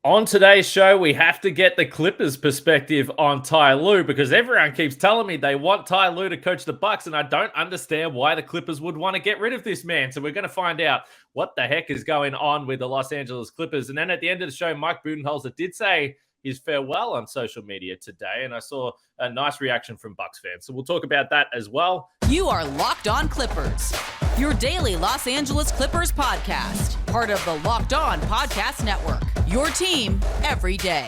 On today's show, we have to get the Clippers' perspective on Ty Lue because everyone keeps telling me they want Ty Lue to coach the Bucks, and I don't understand why the Clippers would want to get rid of this man. So we're going to find out what the heck is going on with the Los Angeles Clippers. And then at the end of the show, Mike Budenholzer did say his farewell on social media today, and I saw a nice reaction from Bucks fans. So we'll talk about that as well. You are Locked On Clippers, your daily Los Angeles Clippers podcast, part of the Locked On Podcast Network, your team every day.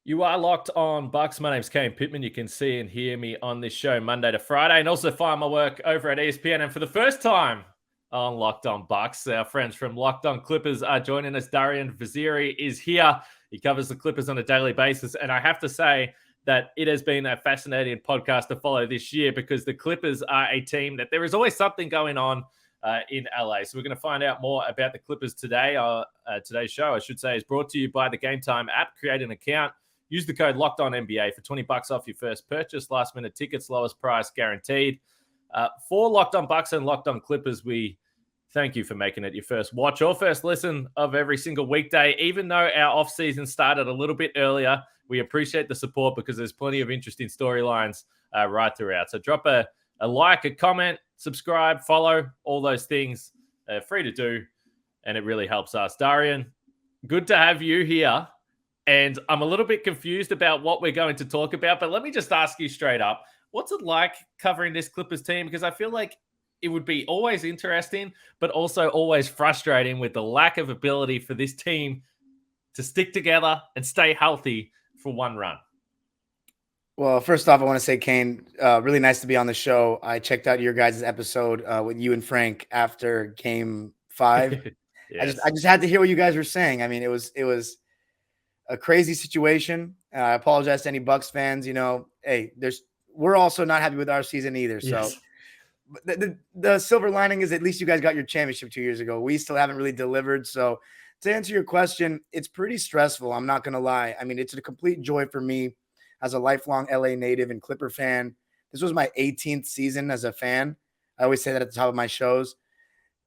You are locked on Bucks. My name's Kane Pitman. You can see and hear me on this show Monday to Friday, and also find my work over at ESPN. And for the first time on Locked On Bucks, our friends from Locked On Clippers are joining us. Darian Vaziri is here. He covers the Clippers on a daily basis, and I have to say that it has been a fascinating podcast to follow this year because the Clippers are a team that there is always something going on in LA. So we're going to find out more about the Clippers today. Today's show, I should say, is brought to you by the Game Time app. Create an account. Use the code LOCKEDONNBA for $20 off your first purchase. Last-minute tickets, lowest price guaranteed. For Locked On Bucks and Locked On Clippers, we thank you for making it your first watch or first listen of every single weekday. Even though our off-season started a little bit earlier, we appreciate the support because there's plenty of interesting storylines right throughout. So drop a like, a comment, subscribe, follow, all those things. Free to do, and it really helps us. Darian, good to have you here. And I'm a little bit confused about what we're going to talk about, but let me just ask you straight up. What's it like covering this Clippers team? Because I feel like it would be always interesting, but also always frustrating with the lack of ability for this team to stick together and stay healthy for one run. Well, first off, I want to say, Kane, really nice to be on the show. I checked out your guys' episode with you and Frank after Game 5. Yes. I just had to hear what you guys were saying. I mean, it was a crazy situation. I apologize to any Bucks fans. You know, hey, we're also not happy with our season either. So the silver lining is at least you guys got your championship 2 years ago. We still haven't really delivered. So to answer your question, it's pretty stressful. I'm not going to lie. I mean, it's a complete joy for me as a lifelong LA native and Clipper fan. This was my 18th season as a fan. I always say that at the top of my shows.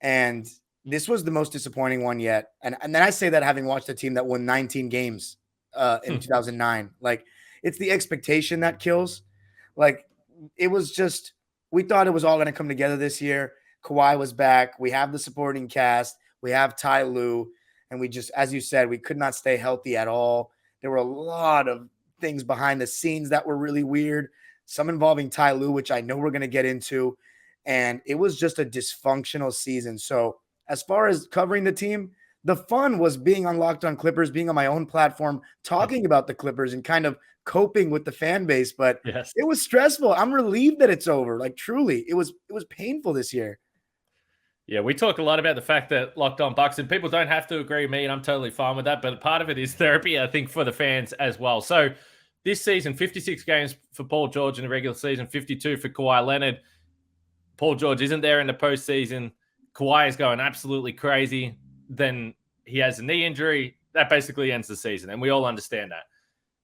And this was the most disappointing one yet. And then I say that having watched a team that won 19 games in 2009. Like, it's the expectation that kills. Like, it was just, we thought it was all going to come together this year. Kawhi was back. We have the supporting cast. We have Ty Lue. And we just, as you said, we could not stay healthy at all. There were a lot of things behind the scenes that were really weird. Some involving Ty Lue, which I know we're going to get into. And it was just a dysfunctional season. So, as far as covering the team, the fun was being on Locked On Clippers, being on my own platform, talking about the Clippers and kind of coping with the fan base. But It was stressful. I'm relieved that it's over. Like, truly, it was painful this year. Yeah, we talk a lot about the fact that Locked On Bucks, and people don't have to agree with me, and I'm totally fine with that. But part of it is therapy, I think, for the fans as well. So this season, 56 games for Paul George in the regular season, 52 for Kawhi Leonard. Paul George isn't there in the postseason. Kawhi is going absolutely crazy. Then he has a knee injury. That basically ends the season, and we all understand that.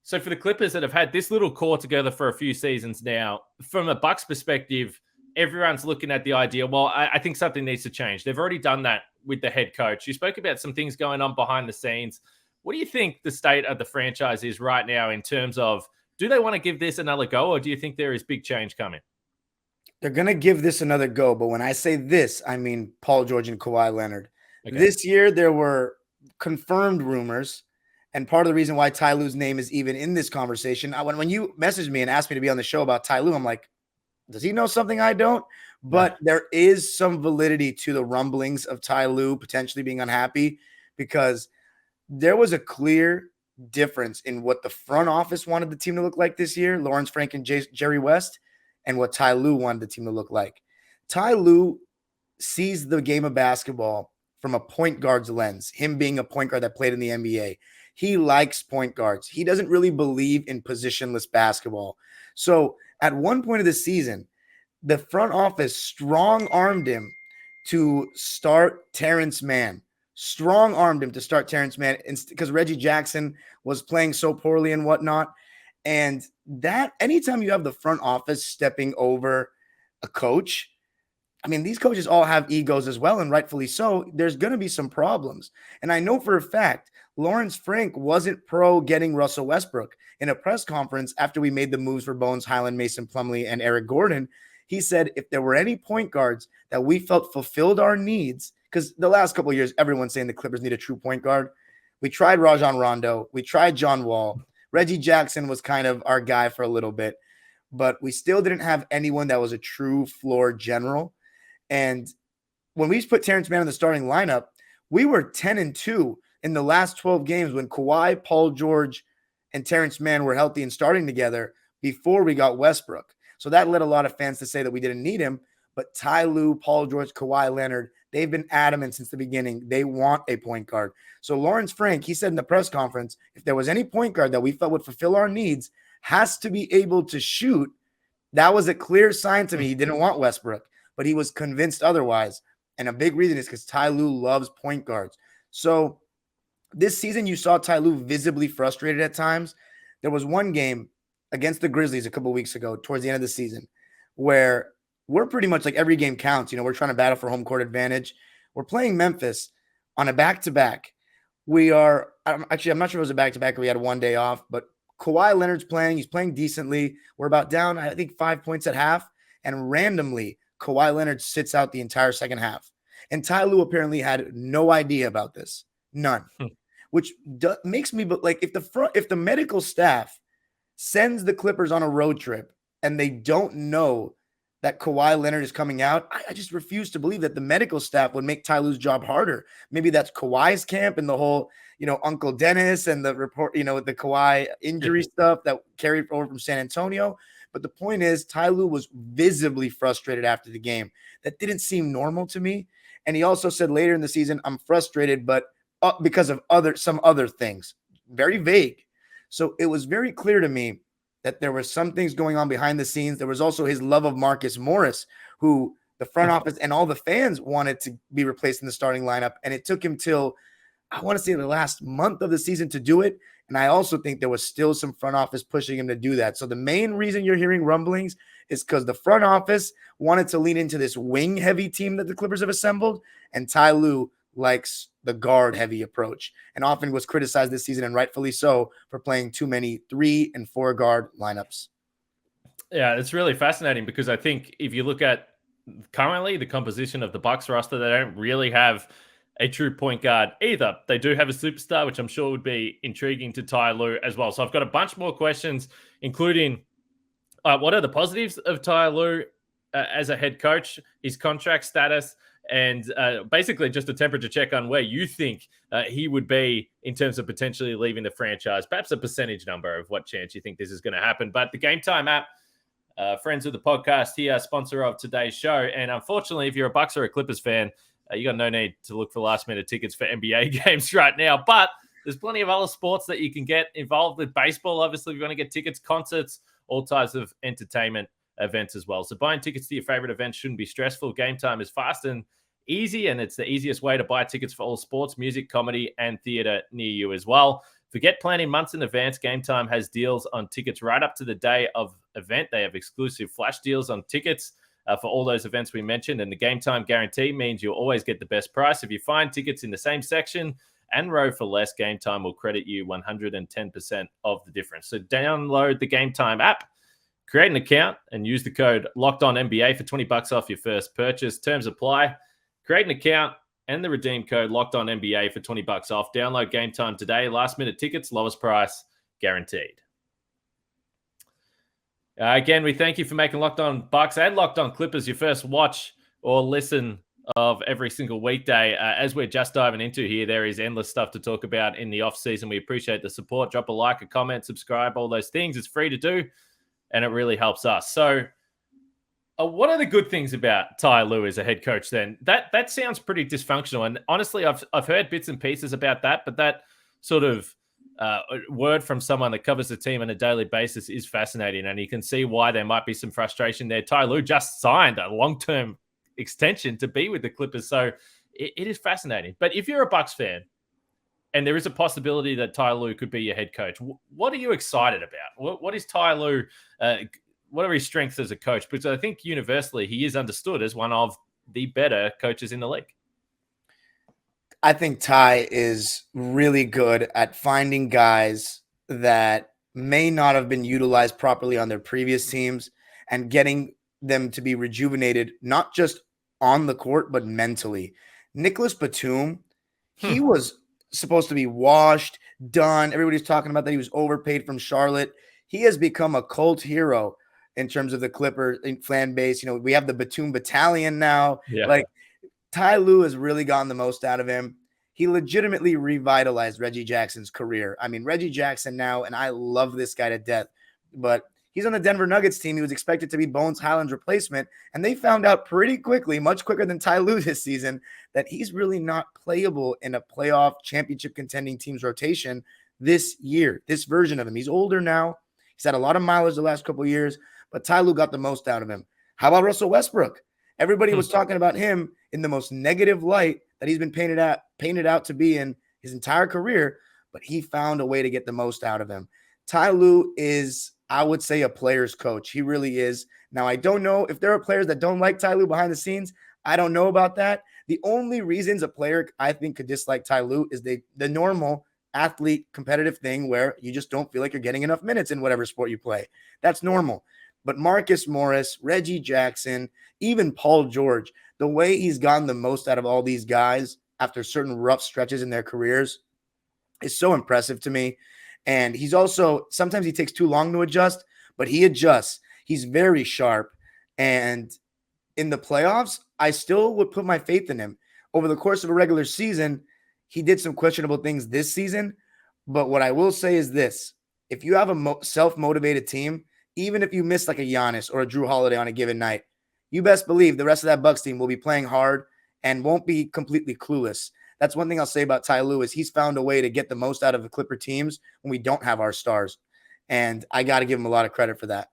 So for the Clippers that have had this little core together for a few seasons now, from a Bucks perspective, everyone's looking at the idea, well, I think something needs to change. They've already done that with the head coach. You spoke about some things going on behind the scenes. What do you think the state of the franchise is right now in terms of, do they want to give this another go, or do you think there is big change coming? They're going to give this another go. But when I say this, I mean Paul George and Kawhi Leonard. Okay. This year, there were confirmed rumors. And part of the reason why Ty Lue's name is even in this conversation, when you messaged me and asked me to be on the show about Ty Lue, I'm like, does he know something I don't? But there is some validity to the rumblings of Ty Lue potentially being unhappy, because there was a clear difference in what the front office wanted the team to look like this year, Lawrence Frank and Jerry West, and what Ty Lue wanted the team to look like. Ty Lue sees the game of basketball from a point guard's lens, him being a point guard that played in the NBA. He likes point guards. He doesn't really believe in positionless basketball. So at one point of the season, the front office strong-armed him to start Terrence Mann. Strong-armed him to start Terrence Mann because Reggie Jackson was playing so poorly and whatnot. And that anytime you have the front office stepping over a coach, I mean, these coaches all have egos as well, and rightfully so. There's going to be some problems. And I know for a fact, Lawrence Frank wasn't pro getting Russell Westbrook. In a press conference after we made the moves for Bones Highland, Mason Plumlee, and Eric Gordon, he said if there were any point guards that we felt fulfilled our needs, because the last couple of years, everyone's saying the Clippers need a true point guard. We tried Rajon Rondo. We tried John Wall. Reggie Jackson was kind of our guy for a little bit, but we still didn't have anyone that was a true floor general. And when we put Terrence Mann in the starting lineup, we were 10-2 in the last 12 games when Kawhi, Paul George, and Terrence Mann were healthy and starting together before we got Westbrook. So that led a lot of fans to say that we didn't need him. But Ty Lue, Paul George, Kawhi Leonard, they've been adamant since the beginning. They want a point guard. So Lawrence Frank, he said in the press conference, if there was any point guard that we felt would fulfill our needs, has to be able to shoot. That was a clear sign to me. He didn't want Westbrook, but he was convinced otherwise. And a big reason is because Ty Lue loves point guards. So this season, you saw Ty Lue visibly frustrated at times. There was one game against the Grizzlies a couple weeks ago towards the end of the season where we're pretty much like every game counts. You know, we're trying to battle for home court advantage. We're playing Memphis on a back-to-back. I'm not sure if it was a back-to-back or we had one day off, but Kawhi Leonard's playing. He's playing decently. We're about down, I think, 5 points at half. And randomly, Kawhi Leonard sits out the entire second half. And Ty Lue apparently had no idea about this. None. Which makes me, but like if the medical staff sends the Clippers on a road trip and they don't know that Kawhi Leonard is coming out, I just refuse to believe that the medical staff would make Ty Lue's job harder. Maybe that's Kawhi's camp and the whole, Uncle Dennis and the report, the Kawhi injury stuff that carried over from San Antonio. But the point is, Ty Lue was visibly frustrated after the game. That didn't seem normal to me. And he also said later in the season, I'm frustrated, but because of some other things. Very vague. So it was very clear to me that there were some things going on behind the scenes. There was also his love of Marcus Morris, who the front office and all the fans wanted to be replaced in the starting lineup. And it took him till, I want to say, the last month of the season to do it. And I also think there was still some front office pushing him to do that. So the main reason you're hearing rumblings is because the front office wanted to lean into this wing-heavy team that the Clippers have assembled, and Ty Lue likes the guard-heavy approach and often was criticized this season, and rightfully so, for playing too many 3 and 4 guard lineups. Yeah, it's really fascinating because I think if you look at currently the composition of the Bucks roster, they don't really have a true point guard either. They do have a superstar, which I'm sure would be intriguing to Ty Lue as well. So I've got a bunch more questions, including what are the positives of Ty Lue as a head coach, his contract status, and basically just a temperature check on where you think he would be in terms of potentially leaving the franchise. Perhaps a percentage number of what chance you think this is going to happen. But the Game Time app, friends of the podcast here, sponsor of today's show. And unfortunately, if you're a Bucks or a Clippers fan, you got no need to look for last-minute tickets for NBA games right now. But there's plenty of other sports that you can get involved with. Baseball, obviously, if you want to get tickets, concerts, all types of entertainment events as well. So buying tickets to your favorite events shouldn't be stressful. Game Time is fast and easy, and it's the easiest way to buy tickets for all sports, music, comedy, and theater near you as well. Forget planning months in advance. Game Time has deals on tickets right up to the day of event. They have exclusive flash deals on tickets for all those events we mentioned, and the Game Time guarantee means you'll always get the best price. If you find tickets in the same section and row for less, Game Time will credit you 110% of the difference. So download the Game Time app, create an account, and use the code LOCKEDONNBA for $20 off your first purchase. Terms apply. Create an account and the redeem code LOCKEDONNBA for $20 off. Download Game Time today. Last minute tickets, lowest price guaranteed. Again, we thank you for making Locked On Bucks and Locked On Clippers your first watch or listen of every single weekday. As we're just diving into here, there is endless stuff to talk about in the offseason. We appreciate the support. Drop a like, a comment, subscribe, all those things. It's free to do, and it really helps us. So what are the good things about Ty Lue as a head coach then? That sounds pretty dysfunctional. And honestly, I've heard bits and pieces about that, but that sort of word from someone that covers the team on a daily basis is fascinating. And you can see why there might be some frustration there. Ty Lue just signed a long-term extension to be with the Clippers. So it is fascinating. But if you're a Bucks fan and there is a possibility that Ty Lue could be your head coach, what are you excited about? What is Ty Lue, what are his strengths as a coach? Because I think universally he is understood as one of the better coaches in the league. I think Ty is really good at finding guys that may not have been utilized properly on their previous teams and getting them to be rejuvenated, not just on the court, but mentally. Nicholas Batum, he was supposed to be washed, done. Everybody's talking about that he was overpaid from Charlotte. He has become a cult hero in terms of the Clippers fan base. You know, we have the Batum Battalion now. Yeah. Like, Ty Lue has really gotten the most out of him. He legitimately revitalized Reggie Jackson's career. I mean, Reggie Jackson now, and I love this guy to death, but he's on the Denver Nuggets team. He was expected to be Bones Highland's replacement, and they found out pretty quickly, much quicker than Ty Lue this season, that he's really not playable in a playoff championship contending team's rotation this year, this version of him. He's older now. He's had a lot of mileage the last couple of years, but Ty Lue got the most out of him. How about Russell Westbrook? Everybody was talking about him in the most negative light that he's been painted out to be in his entire career, but he found a way to get the most out of him. Ty Lue is, I would say, a player's coach. He really is. Now, I don't know if there are players that don't like Ty Lue behind the scenes. I don't know about that. The only reasons a player, I think, could dislike Ty Lue is the normal athlete competitive thing where you just don't feel like you're getting enough minutes in whatever sport you play. That's normal. But Marcus Morris, Reggie Jackson, even Paul George, the way he's gotten the most out of all these guys after certain rough stretches in their careers is so impressive to me. And he's also, sometimes he takes too long to adjust, but he adjusts. He's very sharp. And in the playoffs, I still would put my faith in him. Over the course of a regular season, he did some questionable things this season. But what I will say is this: if you have a self-motivated team, even if you miss like a Giannis or a Drew Holiday on a given night, you best believe the rest of that Bucks team will be playing hard and won't be completely clueless. That's one thing I'll say about Ty Lue is he's found a way to get the most out of the Clipper teams when we don't have our stars. And I got to give him a lot of credit for that.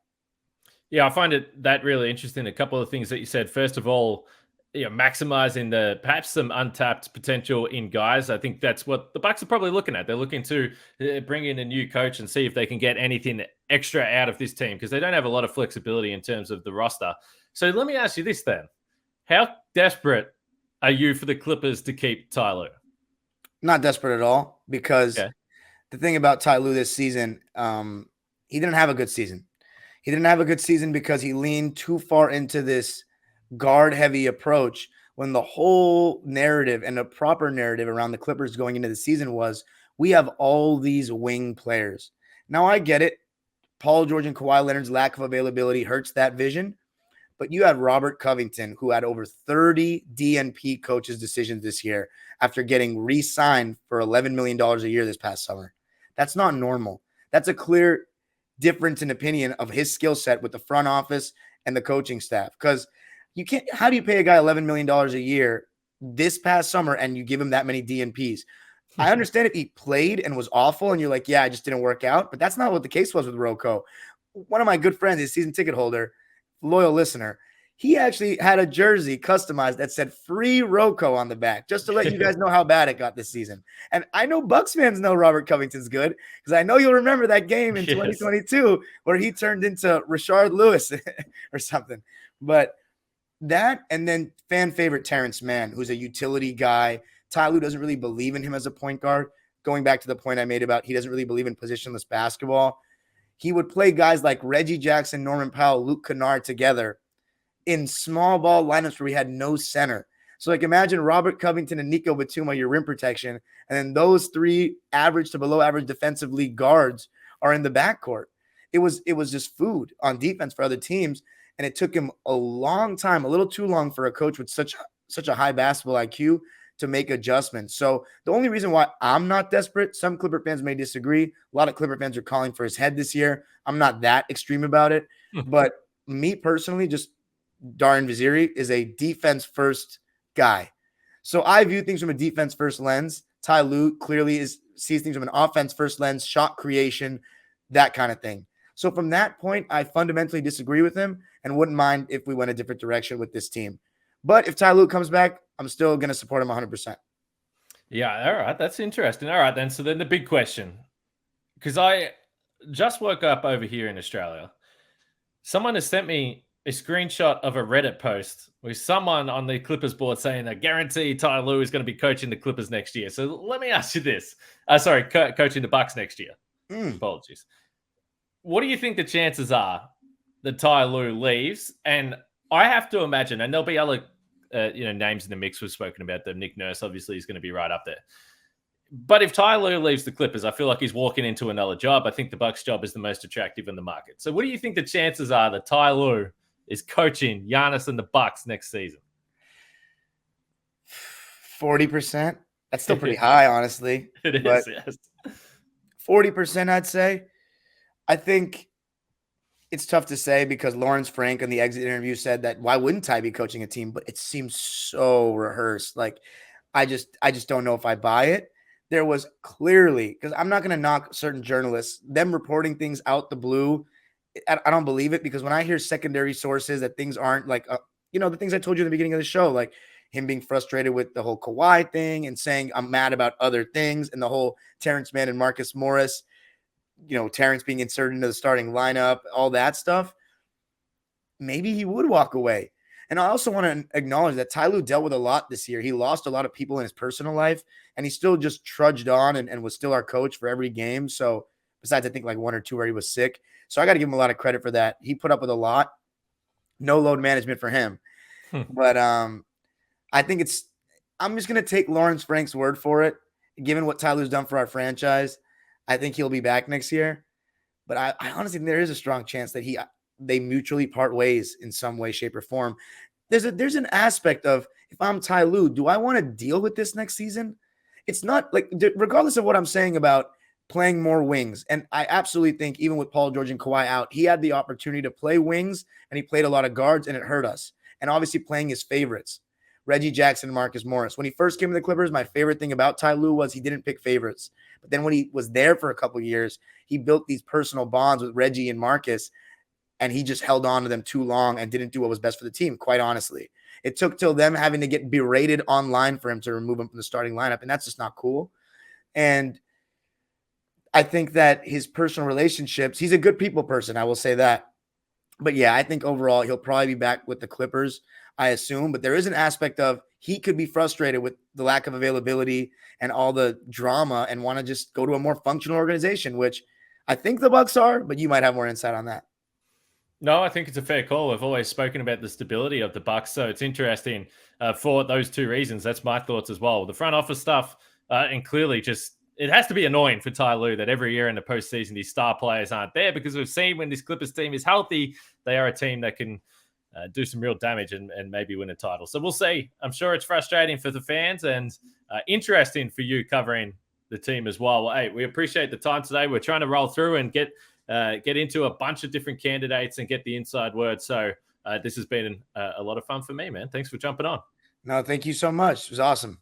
Yeah, I find that really interesting. A couple of things that you said. First of all, maximizing perhaps some untapped potential in guys. I think that's what the Bucks are probably looking at. They're looking to bring in a new coach and see if they can get anything extra out of this team because they don't have a lot of flexibility in terms of the roster. So let me ask you this then. How desperate are you for the Clippers to keep Ty Lue? Not desperate at all because the thing about Ty Lue this season, he didn't have a good season. He didn't have a good season because he leaned too far into this guard-heavy approach when the whole narrative and a proper narrative around the Clippers going into the season was we have all these wing players. Now, I get it. Paul George and Kawhi Leonard's lack of availability hurts that vision. But you had Robert Covington, who had over 30 DNP coaches' decisions this year after getting re-signed for $11 million a year this past summer. That's not normal. That's a clear difference in opinion of his skill set with the front office and the coaching staff. Because you can't. How do you pay a guy $11 million a year this past summer and you give him that many DNPs? I understand if he played and was awful and you're like, yeah, I just didn't work out. But that's not what the case was with Rocco. One of my good friends, his season ticket holder, loyal listener, he actually had a jersey customized that said free Rocco on the back, just to let you guys know how bad it got this season. And I know Bucks fans know Robert Covington's good because I know you'll remember that game in 2022 where he turned into Rashard Lewis or something. But that, and then fan favorite Terrence Mann, who's a utility guy. Ty Lue doesn't really believe in him as a point guard. Going back to the point I made about he doesn't really believe in positionless basketball. He would play guys like Reggie Jackson, Norman Powell, Luke Kennard together in small ball lineups where we had no center. So like imagine Robert Covington and Nico Batum are your rim protection, and then those three average to below average defensive league guards are in the backcourt. It was just food on defense for other teams, and it took him a long time, a little too long for a coach with such a high basketball IQ to make adjustments. So the only reason why I'm not desperate, some Clipper fans may disagree. A lot of Clipper fans are calling for his head this year. I'm not that extreme about it. But me personally, just Darian Vaziri is a defense-first guy. So I view things from a defense-first lens. Ty Lue clearly sees things from an offense-first lens, shot creation, that kind of thing. So from that point, I fundamentally disagree with him and wouldn't mind if we went a different direction with this team. But if Ty Lue comes back, I'm still going to support him 100%. Yeah, all right. That's interesting. All right, then. So then the big question, because I just woke up over here in Australia. Someone has sent me a screenshot of a Reddit post with someone on the Clippers board saying, I guarantee Ty Lue is going to be coaching the Clippers next year. So let me ask you this. Coaching the Bucks next year. Apologies. What do you think the chances are that Ty Lue leaves? And I have to imagine, and there'll be other names in the mix. We've spoken about them. Nick Nurse obviously is going to be right up there. But if Ty Lue leaves the Clippers, I feel like he's walking into another job. I think the Bucks job is the most attractive in the market. So what do you think the chances are that Ty Lue is coaching Giannis and the Bucks next season? 40%. That's still pretty high, honestly. It is, yes. 40%, I'd say. I think it's tough to say because Lawrence Frank in the exit interview said that why wouldn't Ty be coaching a team? But it seems so rehearsed. Like, I just don't know if I buy it. There was clearly, because I'm not going to knock certain journalists, them reporting things out the blue. I don't believe it, because when I hear secondary sources that things aren't like, the things I told you in the beginning of the show, like him being frustrated with the whole Kawhi thing and saying I'm mad about other things, and the whole Terrence Mann and Marcus Morris, Terrence being inserted into the starting lineup, all that stuff, maybe he would walk away. And I also want to acknowledge that Ty Lue dealt with a lot this year. He lost a lot of people in his personal life, and he still just trudged on and was still our coach for every game. So besides, I think like one or two where he was sick. So I got to give him a lot of credit for that. He put up with a lot. No load management for him. But I think I'm just going to take Lawrence Frank's word for it. Given what Ty Lue's done for our franchise, I think he'll be back next year. But I honestly think there is a strong chance that they mutually part ways in some way, shape, or form. There's an aspect of, if I'm Ty Lue, do I want to deal with this next season? It's not like, regardless of what I'm saying about playing more wings, and I absolutely think even with Paul George and Kawhi out, he had the opportunity to play wings, and he played a lot of guards, and it hurt us. And obviously playing his favorites, Reggie Jackson and Marcus Morris. When he first came to the Clippers, my favorite thing about Ty Lue was he didn't pick favorites. But then when he was there for a couple of years, he built these personal bonds with Reggie and Marcus, and he just held on to them too long and didn't do what was best for the team, quite honestly. It took till them having to get berated online for him to remove him from the starting lineup, and that's just not cool. And I think that his personal relationships, he's a good people person, I will say that. But yeah, I think overall he'll probably be back with the Clippers, I assume. But there is an aspect of he could be frustrated with the lack of availability and all the drama and want to just go to a more functional organization, which I think the Bucks are, but you might have more insight on that. No, I think it's a fair call. We've always spoken about the stability of the Bucks, so it's interesting for those two reasons. That's my thoughts as well. The front office stuff, and clearly just it has to be annoying for Ty Lue that every year in the postseason these star players aren't there, because we've seen when this Clippers team is healthy, they are a team that can do some real damage and maybe win a title. So we'll see. I'm sure it's frustrating for the fans and interesting for you covering the team as well. Well, hey, we appreciate the time today. We're trying to roll through and get into a bunch of different candidates and get the inside word. So this has been a lot of fun for me, man. Thanks for jumping on. No, thank you so much. It was awesome.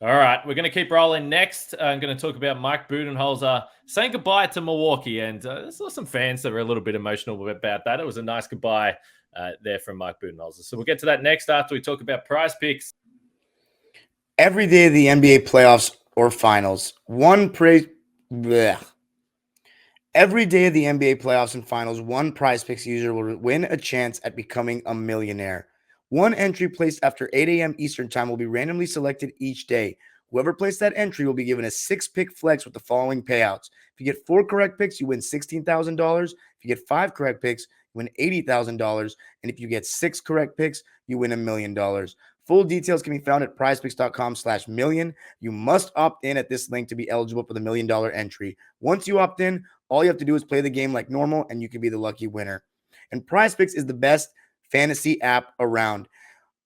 All right, we're going to keep rolling next. I'm going to talk about Mike Budenholzer saying goodbye to Milwaukee. And there's some fans that were a little bit emotional about that. It was a nice goodbye there from Mike Budenholzer. So we'll get to that next after we talk about Prize Picks. Every day of the NBA playoffs or finals, Every day of the NBA playoffs and finals, one Prize Picks user will win a chance at becoming a millionaire. One entry placed after 8 a.m. Eastern time will be randomly selected each day. Whoever placed that entry will be given a 6-pick flex with the following payouts. If you get 4 correct picks, you win $16,000. If you get 5 correct picks, you win $80,000. And if you get 6 correct picks, you win $1 million. Full details can be found at prizepicks.com/million. You must opt in at this link to be eligible for the $1 million entry. Once you opt in, all you have to do is play the game like normal, and you can be the lucky winner. And Prize Picks is the best fantasy app around.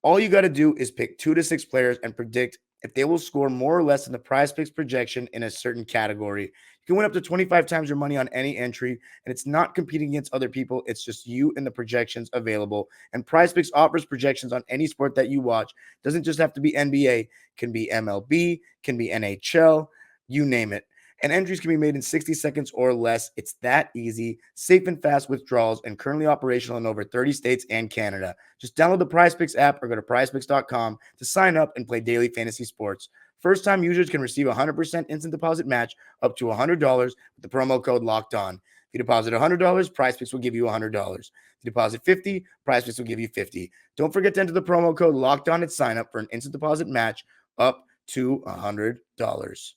All you got to do is pick 2 to 6 players and predict if they will score more or less than the Prize Picks projection in a certain category. You can win up to 25 times your money on any entry, and it's not competing against other people. It's just you and the projections available. And Prize Picks offers projections on any sport that you watch. Doesn't just have to be NBA. Can be MLB, can be NHL, you name it. and entries can be made in 60 seconds or less. It's that easy, safe and fast withdrawals, and currently operational in over 30 states and Canada. Just download the PrizePicks app or go to prizepicks.com to sign up and play daily fantasy sports. First-time users can receive a 100% instant deposit match up to $100 with the promo code Locked On. If you deposit $100, PrizePicks will give you $100. If you deposit $50, PrizePicks will give you $50. Don't forget to enter the promo code Locked On at sign up for an instant deposit match up to $100.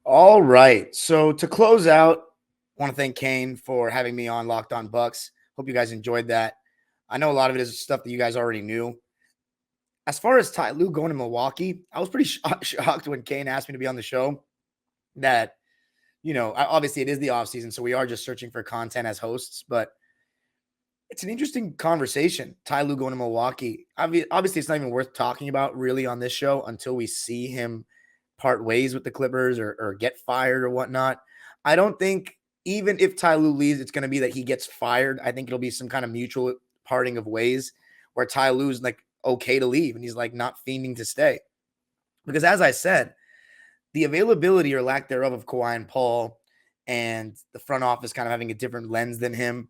All right. So to close out, I want to thank Kane for having me on Locked On Bucks. Hope you guys enjoyed that. I know a lot of it is stuff that you guys already knew. As far as Ty Lue going to Milwaukee, I was pretty shocked when Kane asked me to be on the show. That, obviously it is the offseason, so we are just searching for content as hosts, but it's an interesting conversation. Ty Lue going to Milwaukee. Obviously, it's not even worth talking about really on this show until we see him part ways with the Clippers or get fired or whatnot. I don't think even if Ty Lue leaves, it's going to be that he gets fired. I think it'll be some kind of mutual parting of ways where Ty Lue's like okay to leave and he's like not fiending to stay. Because as I said, the availability or lack thereof of Kawhi and Paul and the front office kind of having a different lens than him,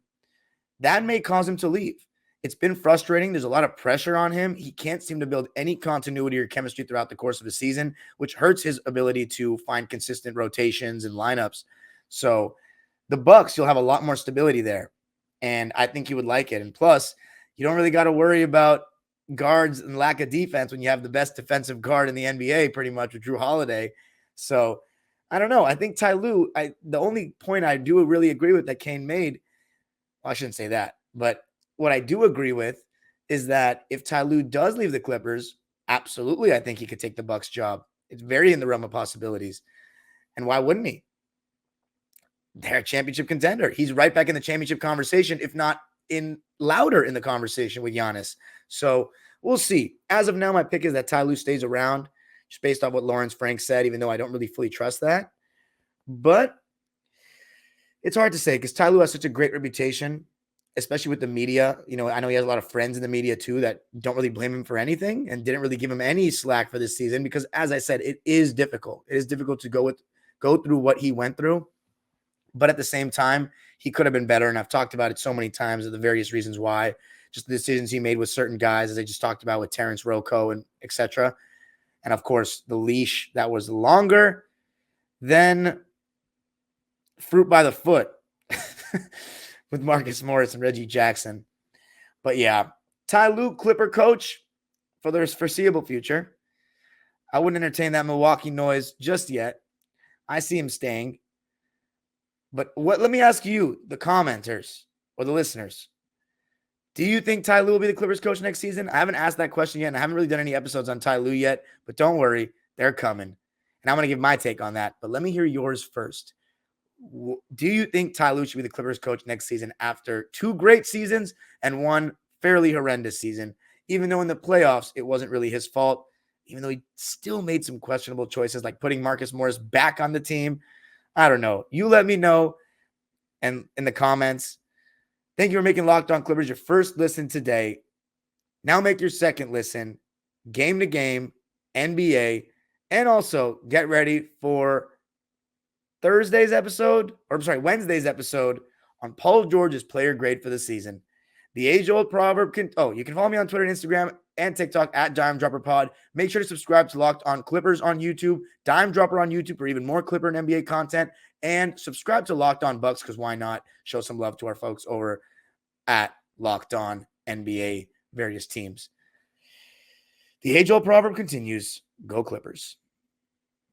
that may cause him to leave. It's been frustrating. There's a lot of pressure on him. He can't seem to build any continuity or chemistry throughout the course of the season, which hurts his ability to find consistent rotations and lineups. So the Bucks, you'll have a lot more stability there. And I think he would like it. And plus, you don't really got to worry about guards and lack of defense when you have the best defensive guard in the NBA pretty much with Drew Holiday. So I don't know. I think Ty Lue, the only point I do really agree with that Kane made, well, I shouldn't say that, but what I do agree with is that if Ty Lue does leave the Clippers, absolutely, I think he could take the Bucks job. It's very in the realm of possibilities. And why wouldn't he? They're a championship contender. He's right back in the championship conversation, if not louder in the conversation with Giannis. So we'll see. As of now, my pick is that Ty Lue stays around, just based on what Lawrence Frank said, even though I don't really fully trust that. But it's hard to say because Ty Lue has such a great reputation, especially with the media. I know he has a lot of friends in the media too that don't really blame him for anything and didn't really give him any slack for this season because, as I said, it is difficult. It is difficult to go through what he went through. But at the same time, he could have been better. And I've talked about it so many times of the various reasons why, just the decisions he made with certain guys, as I just talked about with Terrence Rocco and et cetera. And of course, the leash that was longer than fruit by the foot with Marcus Morris and Reggie Jackson. But yeah, Ty Lue, Clipper coach for the foreseeable future. I wouldn't entertain that Milwaukee noise just yet. I see him staying. But let me ask you, the commenters or the listeners, do you think Ty Lue will be the Clippers coach next season? I haven't asked that question yet, and I haven't really done any episodes on Ty Lue yet, but don't worry, they're coming. And I'm going to give my take on that, but let me hear yours first. Do you think Ty Lue should be the Clippers coach next season after 2 great seasons and 1 fairly horrendous season, even though in the playoffs it wasn't really his fault, even though he still made some questionable choices like putting Marcus Morris back on the team? I don't know. You let me know and in the comments. Thank you for making Locked On Clippers your first listen today. Now make your second listen, game to game, NBA, and also get ready for Wednesday's episode on Paul George's player grade for the season. The age-old proverb you can follow me on Twitter and Instagram and TikTok at Dime Dropper Pod. Make sure to subscribe to Locked On Clippers on YouTube, Dime Dropper on YouTube for even more Clipper and NBA content, and subscribe to Locked On Bucks because why not show some love to our folks over at Locked On NBA, various teams. The age-old proverb continues, go Clippers.